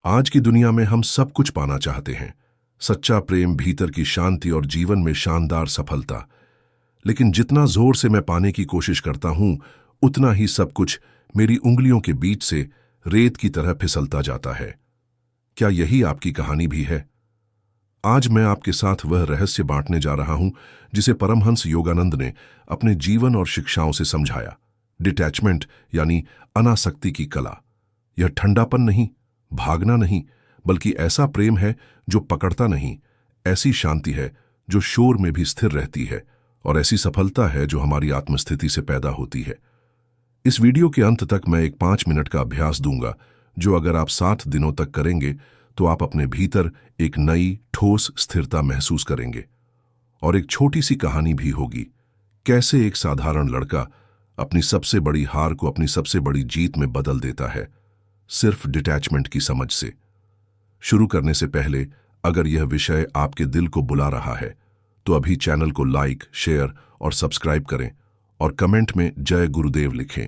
आज की दुनिया में हम सब कुछ पाना चाहते हैं। सच्चा प्रेम, भीतर की शांति और जीवन में शानदार सफलता। लेकिन जितना जोर से मैं पाने की कोशिश करता हूं, उतना ही सब कुछ मेरी उंगलियों के बीच से रेत की तरह फिसलता जाता है। क्या यही आपकी कहानी भी है? आज मैं आपके साथ वह रहस्य बांटने जा रहा हूं जिसे परमहंस योगानंद ने अपने जीवन और शिक्षाओं से समझाया। डिटैचमेंट यानी अनासक्ति की कला। यह ठंडापन नहीं, भागना नहीं, बल्कि ऐसा प्रेम है जो पकड़ता नहीं, ऐसी शांति है जो शोर में भी स्थिर रहती है, और ऐसी सफलता है जो हमारी आत्मस्थिति से पैदा होती है। इस वीडियो के अंत तक मैं एक 5 मिनट का अभ्यास दूंगा, जो अगर आप 7 दिनों तक करेंगे तो आप अपने भीतर एक नई ठोस स्थिरता महसूस करेंगे। और एक छोटी सी कहानी भी होगी, कैसे एक साधारण लड़का अपनी सबसे बड़ी हार को अपनी सबसे बड़ी जीत में बदल देता है, सिर्फ डिटैचमेंट की समझ से। शुरू करने से पहले, अगर यह विषय आपके दिल को बुला रहा है तो अभी चैनल को लाइक, शेयर और सब्सक्राइब करें, और कमेंट में जय गुरुदेव लिखें,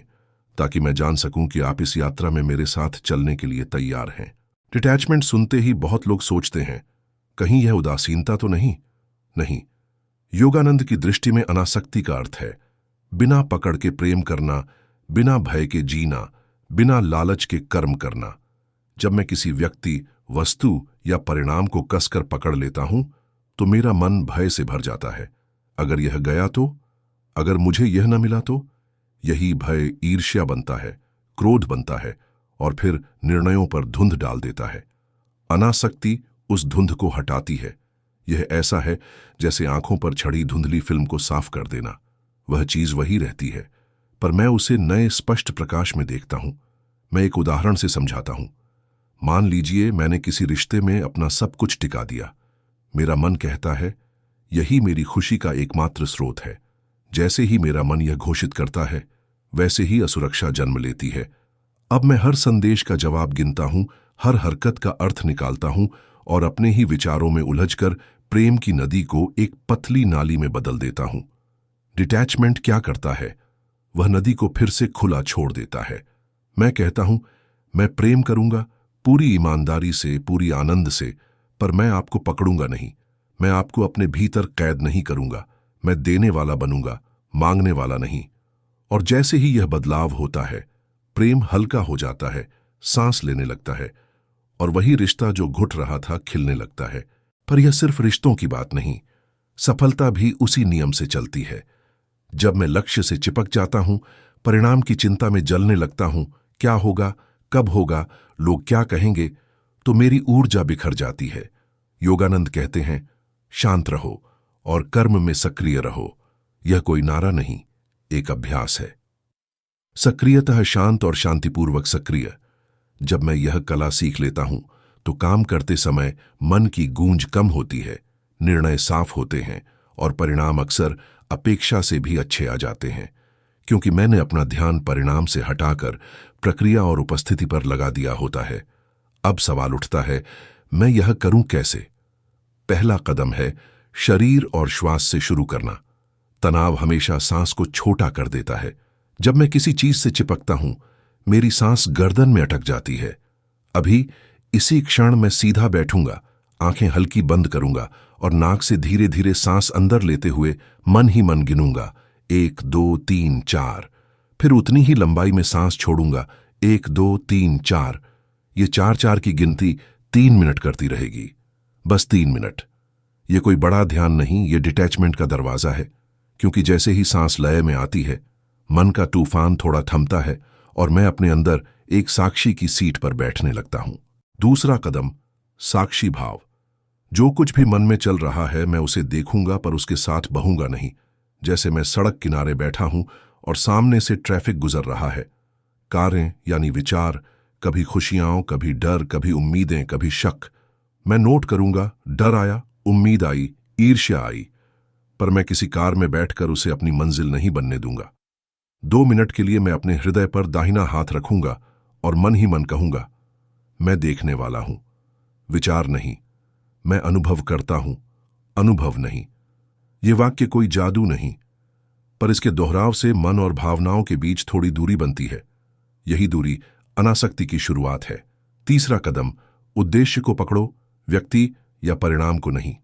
ताकि मैं जान सकूं कि आप इस यात्रा में मेरे साथ चलने के लिए तैयार हैं। डिटैचमेंट सुनते ही बहुत लोग सोचते हैं, कहीं यह उदासीनता तो नहीं? नहीं, योगानंद की दृष्टि में अनासक्ति का अर्थ है बिना पकड़ के प्रेम करना, बिना भय के जीना, बिना लालच के कर्म करना। जब मैं किसी व्यक्ति, वस्तु या परिणाम को कसकर पकड़ लेता हूं, तो मेरा मन भय से भर जाता है। अगर यह गया तो? अगर मुझे यह न मिला तो? यही भय ईर्ष्या बनता है, क्रोध बनता है, और फिर निर्णयों पर धुंध डाल देता है। अनासक्ति उस धुंध को हटाती है। यह ऐसा है जैसे आंखों पर छड़ी धुंधली फिल्म को साफ कर देना। वह चीज वही रहती है, पर मैं उसे नए स्पष्ट प्रकाश में देखता हूं। मैं एक उदाहरण से समझाता हूं। मान लीजिए मैंने किसी रिश्ते में अपना सब कुछ टिका दिया। मेरा मन कहता है यही मेरी खुशी का एकमात्र स्रोत है। जैसे ही मेरा मन यह घोषित करता है, वैसे ही असुरक्षा जन्म लेती है। अब मैं हर संदेश का जवाब गिनता हूं, हर हरकत का अर्थ निकालता हूं, और अपने ही विचारों में उलझकर प्रेम की नदी को एक पतली नाली में बदल देता हूं। डिटैचमेंट क्या करता है? वह नदी को फिर से खुला छोड़ देता है। मैं कहता हूं, मैं प्रेम करूंगा पूरी ईमानदारी से, पूरी आनंद से, पर मैं आपको पकड़ूंगा नहीं। मैं आपको अपने भीतर कैद नहीं करूंगा। मैं देने वाला बनूंगा, मांगने वाला नहीं। और जैसे ही यह बदलाव होता है, प्रेम हल्का हो जाता है, सांस लेने लगता है, और वही रिश्ता जो घुट रहा था खिलने लगता है। पर यह सिर्फ रिश्तों की बात नहीं, सफलता भी उसी नियम से चलती है। जब मैं लक्ष्य से चिपक जाता हूं, परिणाम की चिंता में जलने लगता हूं, क्या होगा, कब होगा, लोग क्या कहेंगे, तो मेरी ऊर्जा बिखर जाती है। योगानंद कहते हैं, शांत रहो और कर्म में सक्रिय रहो। यह कोई नारा नहीं, एक अभ्यास है। सक्रियतः शांत और शांतिपूर्वक सक्रिय। जब मैं यह कला सीख लेता हूं, तो काम करते समय मन की गूंज कम होती है, निर्णय साफ होते हैं, और परिणाम अक्सर अपेक्षा से भी अच्छे आ जाते हैं, क्योंकि मैंने अपना ध्यान परिणाम से हटाकर प्रक्रिया और उपस्थिति पर लगा दिया होता है। अब सवाल उठता है, मैं यह करूं कैसे? पहला कदम है शरीर और श्वास से शुरू करना। तनाव हमेशा सांस को छोटा कर देता है। जब मैं किसी चीज से चिपकता हूं, मेरी सांस गर्दन में अटक जाती है। अभी इसी क्षण मैं सीधा बैठूंगा, आंखें हल्की बंद करूंगा, और नाक से धीरे धीरे सांस अंदर लेते हुए मन ही मन गिनूंगा, 1 2 3 4। फिर उतनी ही लंबाई में सांस छोड़ूंगा, 1 2 3 4। ये 4-4 की गिनती 3 मिनट करती रहेगी, बस 3 मिनट। ये कोई बड़ा ध्यान नहीं, ये डिटैचमेंट का दरवाजा है। क्योंकि जैसे ही सांस लय में आती है, मन का तूफान थोड़ा थमता है, और मैं अपने अंदर एक साक्षी की सीट पर बैठने लगता हूं। दूसरा कदम, साक्षी भाव। जो कुछ भी मन में चल रहा है, मैं उसे देखूंगा, पर उसके साथ बहूंगा नहीं। जैसे मैं सड़क किनारे बैठा हूं और सामने से ट्रैफिक गुजर रहा है। कारें यानी विचार, कभी खुशियां, कभी डर, कभी उम्मीदें, कभी शक। मैं नोट करूंगा, डर आया, उम्मीद आई, ईर्ष्या आई, पर मैं किसी कार में बैठकर उसे अपनी मंजिल नहीं बनने दूंगा। 2 मिनट के लिए मैं अपने हृदय पर दाहिना हाथ रखूंगा, और मन ही मन कहूंगा, मैं देखने वाला हूं, विचार नहीं। मैं अनुभव करता हूं, अनुभव नहीं। ये वाक्य कोई जादू नहीं, पर इसके दोहराव से मन और भावनाओं के बीच थोड़ी दूरी बनती है। यही दूरी अनासक्ति की शुरुआत है। तीसरा कदम, उद्देश्य को पकड़ो, व्यक्ति या परिणाम को नहीं।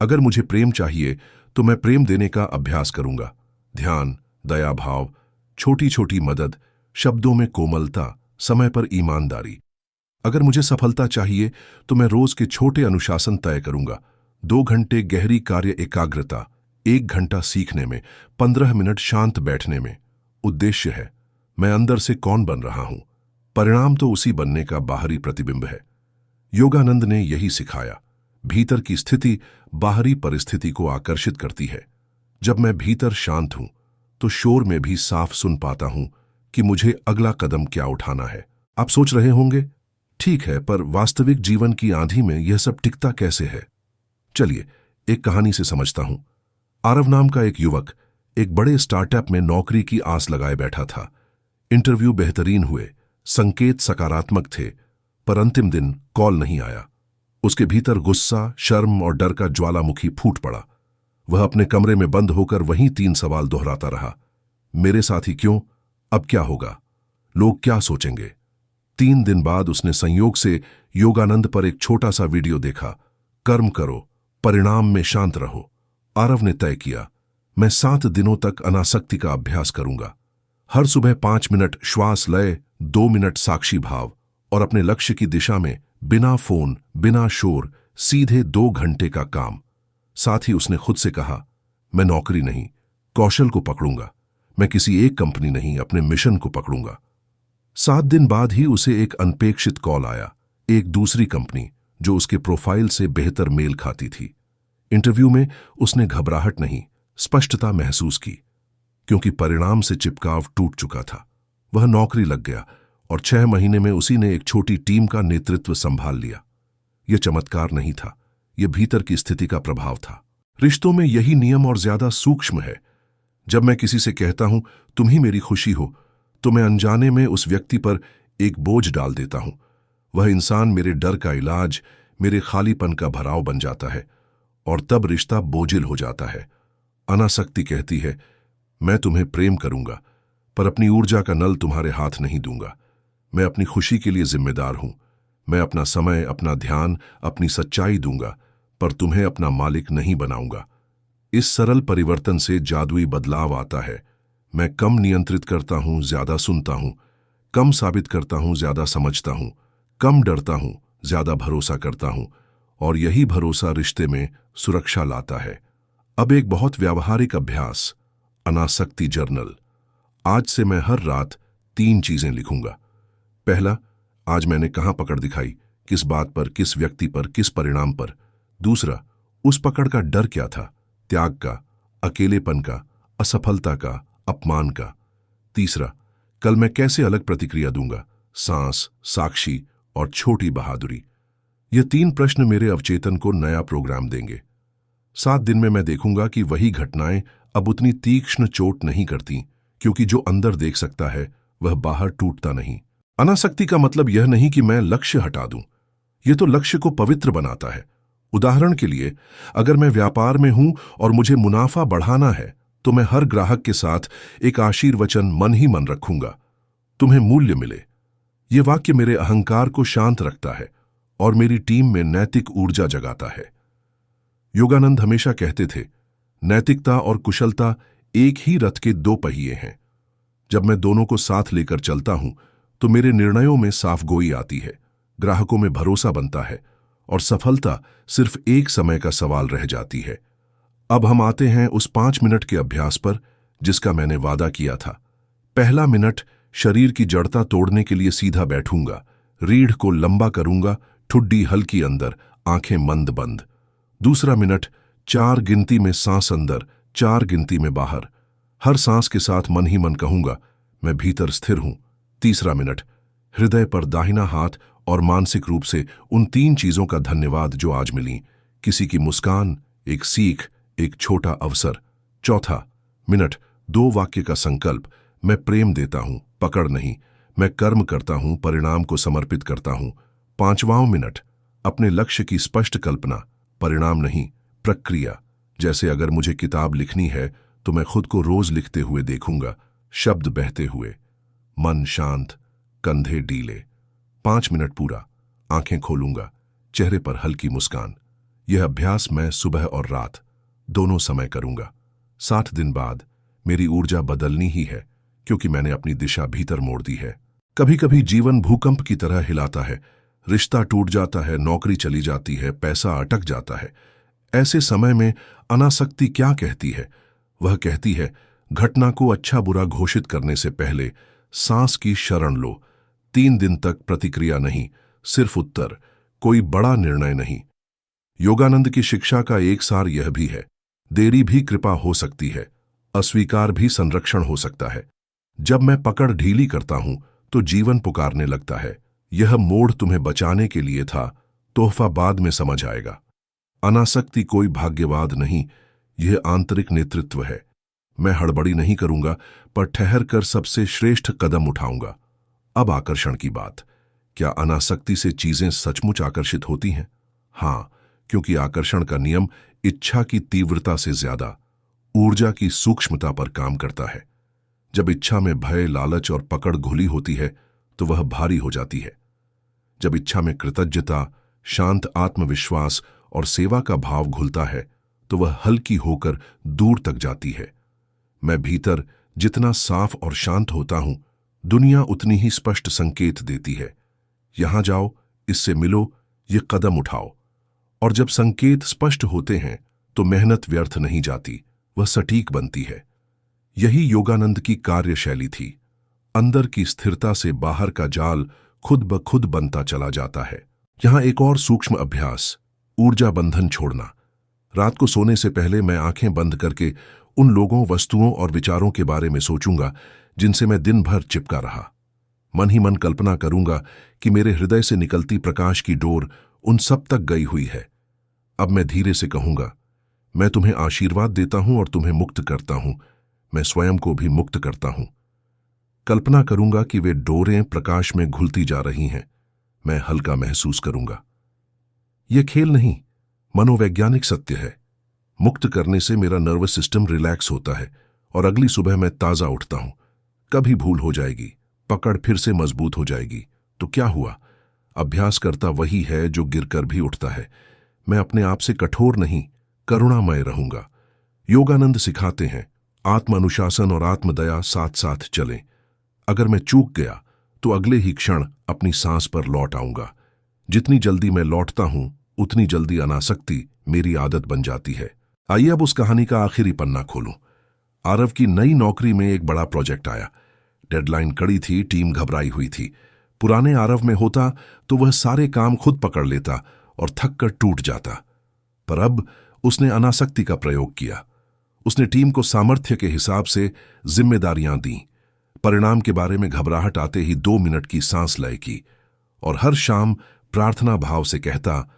अगर मुझे प्रेम चाहिए तो मैं प्रेम देने का अभ्यास करूंगा। ध्यान, दया भाव, छोटी छोटी मदद, शब्दों में कोमलता, समय पर ईमानदारी। अगर मुझे सफलता चाहिए तो मैं रोज के छोटे अनुशासन तय करूंगा। 2 घंटे गहरी कार्य एकाग्रता, 1 घंटा सीखने में, 15 मिनट शांत बैठने में। उद्देश्य है मैं अंदर से कौन बन रहा हूं, परिणाम तो उसी बनने का बाहरी प्रतिबिंब है। योगानंद ने यही सिखाया। भीतर की स्थिति बाहरी परिस्थिति को आकर्षित करती है। जब मैं भीतर शांत हूं तो शोर में भी साफ सुन पाता हूं कि मुझे अगला कदम क्या उठाना है। आप सोच रहे होंगे, ठीक है, पर वास्तविक जीवन की आंधी में यह सब टिकता कैसे है? चलिए एक कहानी से समझता हूं। आरव नाम का एक युवक एक बड़े स्टार्टअप में नौकरी की आस लगाए बैठा था। इंटरव्यू बेहतरीन हुए, संकेत सकारात्मक थे, पर अंतिम दिन कॉल नहीं आया। उसके भीतर गुस्सा, शर्म और डर का ज्वालामुखी फूट पड़ा। वह अपने कमरे में बंद होकर वहीं 3 सवाल दोहराता रहा। मेरे साथ ही क्यों? अब क्या होगा? लोग क्या सोचेंगे? 3 दिन बाद उसने संयोग से योगानंद पर एक छोटा सा वीडियो देखा। कर्म करो, परिणाम में शांत रहो। आरव ने तय किया, मैं 7 दिनों तक अनासक्ति का अभ्यास करूंगा। हर सुबह 5 मिनट श्वास लय, 2 मिनट साक्षी भाव और अपने लक्ष्य की दिशा में बिना फोन, बिना शोर, सीधे 2 घंटे का काम। साथ ही उसने खुद से कहा, मैं नौकरी नहीं, कौशल को पकड़ूंगा। मैं किसी एक कंपनी नहीं, अपने मिशन को पकड़ूंगा। 7 दिन बाद ही उसे एक अनपेक्षित कॉल आया। एक दूसरी कंपनी जो उसके प्रोफाइल से बेहतर मेल खाती थी। इंटरव्यू में उसने घबराहट नहीं, स्पष्टता महसूस की, क्योंकि परिणाम से चिपकाव टूट चुका था। वह नौकरी लग गया और 6 महीने में उसी ने एक छोटी टीम का नेतृत्व संभाल लिया। यह चमत्कार नहीं था, यह भीतर की स्थिति का प्रभाव था। रिश्तों में यही नियम और ज्यादा सूक्ष्म है। जब मैं किसी से कहता हूं तुम ही मेरी खुशी हो, तो मैं अनजाने में उस व्यक्ति पर एक बोझ डाल देता हूं। वह इंसान मेरे डर का इलाज, मेरे खालीपन का भराव बन जाता है और तब रिश्ता बोझिल हो जाता है। अनासक्ति कहती है, मैं तुम्हें प्रेम करूंगा, पर अपनी ऊर्जा का नल तुम्हारे हाथ नहीं दूंगा। मैं अपनी खुशी के लिए जिम्मेदार हूं। मैं अपना समय, अपना ध्यान, अपनी सच्चाई दूंगा, पर तुम्हें अपना मालिक नहीं बनाऊंगा। इस सरल परिवर्तन से जादुई बदलाव आता है। मैं कम नियंत्रित करता हूं, ज्यादा सुनता हूं। कम साबित करता हूं, ज्यादा समझता हूं। कम डरता हूं, ज्यादा भरोसा करता हूं। और यही भरोसा रिश्ते में सुरक्षा लाता है। अब एक बहुत व्यावहारिक अभ्यास, अनासक्ति जर्नल। आज से मैं हर रात 3 चीजें लिखूंगा। पहला, आज मैंने कहां पकड़ दिखाई, किस बात पर, किस व्यक्ति पर, किस परिणाम पर। दूसरा, उस पकड़ का डर क्या था, त्याग का, अकेलेपन का, असफलता का, अपमान का। तीसरा, कल मैं कैसे अलग प्रतिक्रिया दूंगा, सांस, साक्षी और छोटी बहादुरी। ये 3 प्रश्न मेरे अवचेतन को नया प्रोग्राम देंगे। 7 दिन में मैं देखूंगा कि वही घटनाएं अब उतनी तीक्ष्ण चोट नहीं करती, क्योंकि जो अंदर देख सकता है वह बाहर टूटता नहीं। अनासक्ति का मतलब यह नहीं कि मैं लक्ष्य हटा दूं, यह तो लक्ष्य को पवित्र बनाता है। उदाहरण के लिए, अगर मैं व्यापार में हूं और मुझे मुनाफा बढ़ाना है, तो मैं हर ग्राहक के साथ एक आशीर्वचन मन ही मन रखूंगा, तुम्हें मूल्य मिले। यह वाक्य मेरे अहंकार को शांत रखता है और मेरी टीम में नैतिक ऊर्जा जगाता है। योगानंद हमेशा कहते थे, नैतिकता और कुशलता एक ही रथ के 2 पहिए हैं। जब मैं दोनों को साथ लेकर चलता हूं तो मेरे निर्णयों में साफगोई आती है, ग्राहकों में भरोसा बनता है और सफलता सिर्फ एक समय का सवाल रह जाती है। अब हम आते हैं उस 5 मिनट के अभ्यास पर जिसका मैंने वादा किया था। पहला मिनट, शरीर की जड़ता तोड़ने के लिए सीधा बैठूंगा, रीढ़ को लंबा करूंगा, ठुड्डी हल्की अंदर, आंखें मंद बंद। दूसरा मिनट, 4 गिनती में सांस अंदर, 4 गिनती में बाहर। हर सांस के साथ मन ही मन कहूंगा, मैं भीतर स्थिर हूं। तीसरा मिनट, हृदय पर दाहिना हाथ और मानसिक रूप से उन 3 चीजों का धन्यवाद जो आज मिली, किसी की मुस्कान, एक सीख, एक छोटा अवसर। चौथा मिनट, 2 वाक्य का संकल्प, मैं प्रेम देता हूं, पकड़ नहीं। मैं कर्म करता हूं, परिणाम को समर्पित करता हूं। 5वां मिनट, अपने लक्ष्य की स्पष्ट कल्पना, परिणाम नहीं, प्रक्रिया। जैसे अगर मुझे किताब लिखनी है तो मैं खुद को रोज लिखते हुए देखूंगा, शब्द बहते हुए, मन शांत, कंधे डीले। 5 मिनट पूरा, आंखें खोलूंगा, चेहरे पर हल्की मुस्कान। यह अभ्यास मैं सुबह और रात दोनों समय करूंगा। 60 दिन बाद मेरी ऊर्जा बदलनी ही है, क्योंकि मैंने अपनी दिशा भीतर मोड़ दी है। कभी कभी जीवन भूकंप की तरह हिलाता है, रिश्ता टूट जाता है, नौकरी चली जाती है, पैसा अटक जाता है। ऐसे समय में अनासक्ति क्या कहती है? वह कहती है, घटना को अच्छा बुरा घोषित करने से पहले सांस की शरण लो। 3 दिन तक प्रतिक्रिया नहीं, सिर्फ उत्तर, कोई बड़ा निर्णय नहीं। योगानंद की शिक्षा का एक सार यह भी है, देरी भी कृपा हो सकती है, अस्वीकार भी संरक्षण हो सकता है। जब मैं पकड़ ढीली करता हूं तो जीवन पुकारने लगता है, यह मोड़ तुम्हें बचाने के लिए था, तोहफा बाद में समझ आएगा। अनासक्ति कोई भाग्यवाद नहीं, यह आंतरिक नेतृत्व है। मैं हड़बड़ी नहीं करूंगा, पर ठहर कर सबसे श्रेष्ठ कदम उठाऊंगा। अब आकर्षण की बात। क्या अनासक्ति से चीजें सचमुच आकर्षित होती हैं? हां, क्योंकि आकर्षण का नियम इच्छा की तीव्रता से ज्यादा ऊर्जा की सूक्ष्मता पर काम करता है। जब इच्छा में भय, लालच और पकड़ घुली होती है तो वह भारी हो जाती है। जब इच्छा में कृतज्ञता, शांत आत्मविश्वास और सेवा का भाव घुलता है तो वह हल्की होकर दूर तक जाती है। मैं भीतर जितना साफ और शांत होता हूं, दुनिया उतनी ही स्पष्ट संकेत देती है। यहां जाओ, इससे मिलो, ये कदम उठाओ। और जब संकेत स्पष्ट होते हैं तो मेहनत व्यर्थ नहीं जाती, वह सटीक बनती है। यही योगानंद की कार्यशैली थी। अंदर की स्थिरता से बाहर का जाल खुद ब खुद बनता चला जाता है। यहां एक और सूक्ष्म अभ्यास, ऊर्जा बंधन छोड़ना। रात को सोने से पहले मैं आंखें बंद करके उन लोगों, वस्तुओं और विचारों के बारे में सोचूंगा जिनसे मैं दिन भर चिपका रहा। मन ही मन कल्पना करूंगा कि मेरे हृदय से निकलती प्रकाश की डोर उन सब तक गई हुई है। अब मैं धीरे से कहूंगा, मैं तुम्हें आशीर्वाद देता हूं और तुम्हें मुक्त करता हूं, मैं स्वयं को भी मुक्त करता हूं। कल्पना करूंगा कि वे डोरें प्रकाश में घुलती जा रही हैं। मैं हल्का महसूस करूंगा। यह खेल नहीं, मनोवैज्ञानिक सत्य है। मुक्त करने से मेरा नर्वस सिस्टम रिलैक्स होता है और अगली सुबह मैं ताजा उठता हूं। कभी भूल हो जाएगी, पकड़ फिर से मजबूत हो जाएगी, तो क्या हुआ? अभ्यास करता वही है जो गिरकर भी उठता है। मैं अपने आप से कठोर नहीं, करुणामय रहूंगा। योगानंद सिखाते हैं, आत्म अनुशासन और आत्मदया साथ साथ चलें। अगर मैं चूक गया तो अगले ही क्षण अपनी सांस पर लौट आऊंगा। जितनी जल्दी मैं लौटता हूं, उतनी जल्दी अनासक्ति मेरी आदत बन जाती है। आइए अब उस कहानी का आखिरी पन्ना खोलूं। आरव की नई नौकरी में एक बड़ा प्रोजेक्ट आया। डेडलाइन कड़ी थी, टीम घबराई हुई थी। पुराने आरव में होता तो वह सारे काम खुद पकड़ लेता और थक कर टूट जाता, पर अब उसने अनासक्ति का प्रयोग किया। उसने टीम को सामर्थ्य के हिसाब से जिम्मेदारियां दी। परिणाम के बारे में घबराहट आते ही 2 मिनट की सांस लय की और हर शाम प्रार्थना भाव से कहता,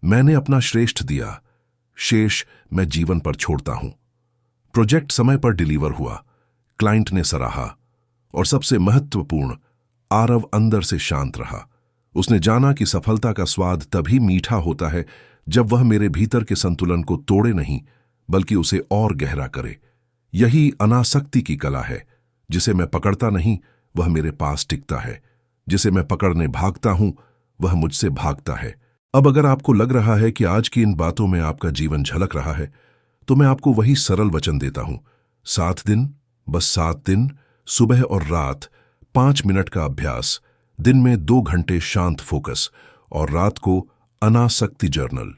मैंने अपना श्रेष्ठ दिया, शेष मैं जीवन पर छोड़ता हूं। प्रोजेक्ट समय पर डिलीवर हुआ, क्लाइंट ने सराहा और सबसे महत्वपूर्ण, आरव अंदर से शांत रहा। उसने जाना कि सफलता का स्वाद तभी मीठा होता है जब वह मेरे भीतर के संतुलन को तोड़े नहीं, बल्कि उसे और गहरा करे। यही अनासक्ति की कला है। जिसे मैं पकड़ता नहीं, वह मेरे पास टिकता है। जिसे मैं पकड़ने भागता हूं, वह मुझसे भागता है। अब अगर आपको लग रहा है कि आज की इन बातों में आपका जीवन झलक रहा है, तो मैं आपको वही सरल वचन देता हूं। 7 दिन, बस 7 दिन, सुबह और रात 5 मिनट का अभ्यास, दिन में 2 घंटे शांत फोकस और रात को अनासक्ति जर्नल।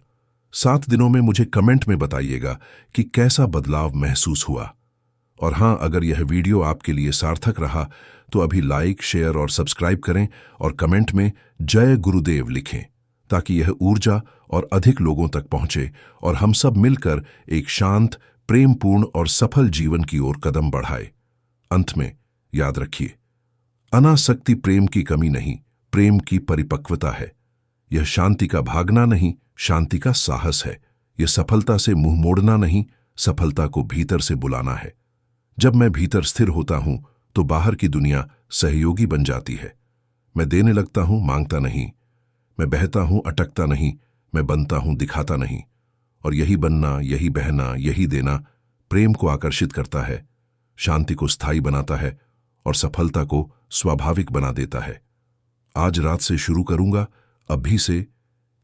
7 दिनों में मुझे कमेंट में बताइएगा कि कैसा बदलाव महसूस हुआ। और हां, अगर यह वीडियो आपके लिए सार्थक रहा तो अभी लाइक, शेयर और सब्सक्राइब करें और कमेंट में जय गुरुदेव लिखें, ताकि यह ऊर्जा और अधिक लोगों तक पहुंचे और हम सब मिलकर एक शांत, प्रेमपूर्ण और सफल जीवन की ओर कदम बढ़ाए। अंत में याद रखिए, अनासक्ति प्रेम की कमी नहीं, प्रेम की परिपक्वता है। यह शांति का भागना नहीं, शांति का साहस है। यह सफलता से मुंह मोड़ना नहीं, सफलता को भीतर से बुलाना है। जब मैं भीतर स्थिर होता हूं तो बाहर की दुनिया सहयोगी बन जाती है। मैं देने लगता हूं, मांगता नहीं। मैं बहता हूं, अटकता नहीं। मैं बनता हूं, दिखाता नहीं। और यही बनना, यही बहना, यही देना प्रेम को आकर्षित करता है, शांति को स्थायी बनाता है और सफलता को स्वाभाविक बना देता है। आज रात से शुरू करूंगा, अभी से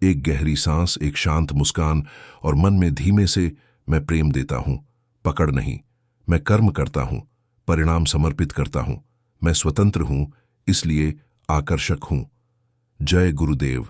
एक गहरी सांस, एक शांत मुस्कान और मन में धीमे से मैं प्रेम देता हूं। पकड़ नहीं, मैं कर्म करता हूं, परिणाम समर्पित करता हूं। मैं स्वतंत्र हूं, इसलिए आकर्षक हूं। जय गुरुदेव।